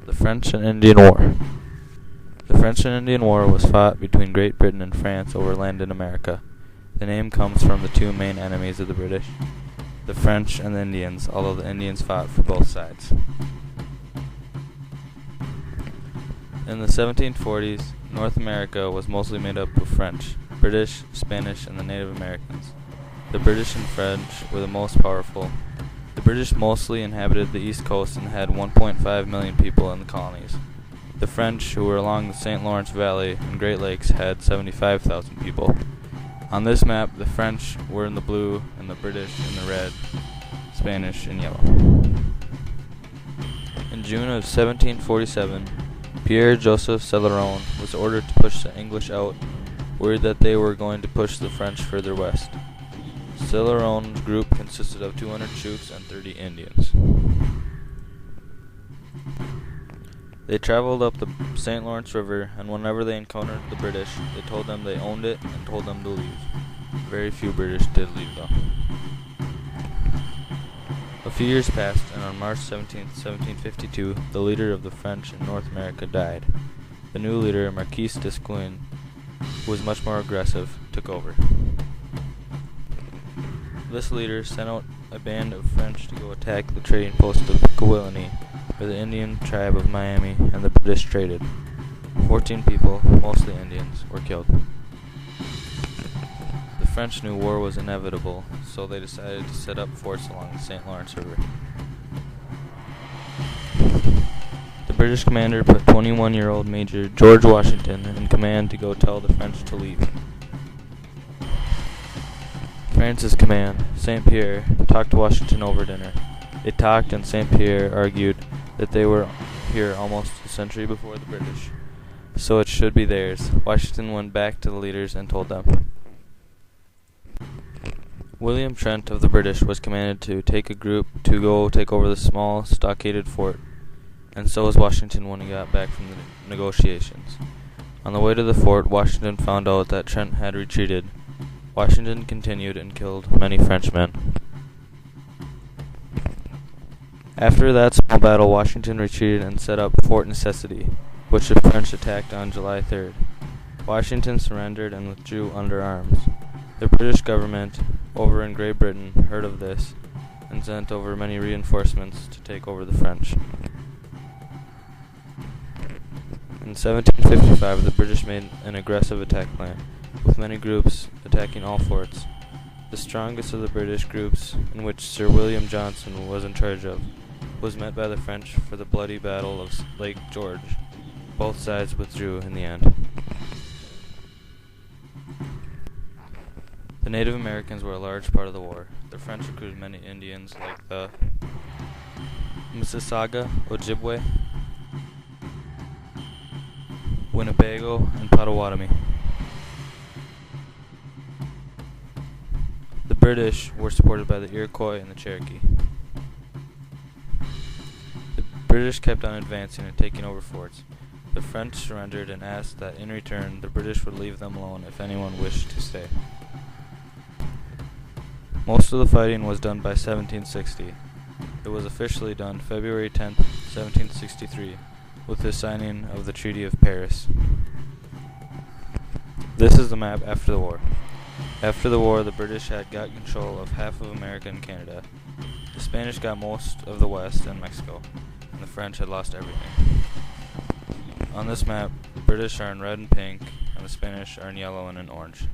The French and Indian War. The French and Indian War was fought between Great Britain and France over land in America. The name comes from the two main enemies of the British, the French and the Indians, although the Indians fought for both sides. In the 1740s, North America was mostly made up of French, British, Spanish, and the Native Americans. The British and French were the most powerful. The British mostly inhabited the East Coast and had 1.5 million people in the colonies. The French, who were along the St. Lawrence Valley and Great Lakes, had 75,000 people. On this map, the French were in the blue and the British in the red, Spanish in yellow. In June of 1747, Pierre-Joseph Céloron was ordered to push the English out, worried that they were going to push the French further west. Céloron's group consisted of 200 troops and 30 Indians. They traveled up the St. Lawrence River, and whenever they encountered the British, they told them they owned it and told them to leave. Very few British did leave, though. A few years passed, and on March 17, 1752, the leader of the French in North America died. The new leader, Marquis d'Esquin, who was much more aggressive, took over. This leader sent out a band of French to go attack the trading post of Waylon, where the Indian tribe of Miami and the British traded. 14 people, mostly Indians, were killed. The French knew war was inevitable, so they decided to set up forts along the St. Lawrence River. The British commander put 21-year-old Major George Washington in command to go tell the French to leave. France's command, St. Pierre, talked to Washington over dinner. They talked, and St. Pierre argued that they were here almost a century before the British, so it should be theirs. Washington went back to the leaders and told them. William Trent of the British was commanded to take a group to go take over the small stockaded fort, and so was Washington when he got back from the negotiations. On the way to the fort, Washington found out that Trent had retreated. Washington continued and killed many Frenchmen. After that small battle, Washington retreated and set up Fort Necessity, which the French attacked on July 3rd. Washington surrendered and withdrew under arms. The British government over in Great Britain heard of this and sent over many reinforcements to take over the French. In 1755, the British made an aggressive attack plan, with many groups attacking all forts. The strongest of the British groups, in which Sir William Johnson was in charge of, was met by the French for the bloody Battle of Lake George. Both sides withdrew in the end. The Native Americans were a large part of the war. The French recruited many Indians like the Mississauga, Ojibwe, Winnebago, and Potawatomi. The British were supported by the Iroquois and the Cherokee. The British kept on advancing and taking over forts. The French surrendered and asked that in return the British would leave them alone if anyone wished to stay. Most of the fighting was done by 1760. It was officially done February 10, 1763, with the signing of the Treaty of Paris. This is the map after the war. After the war, the British had got control of half of America and Canada. The Spanish got most of the West and Mexico, and the French had lost everything. On this map, the British are in red and pink, and the Spanish are in yellow and in orange.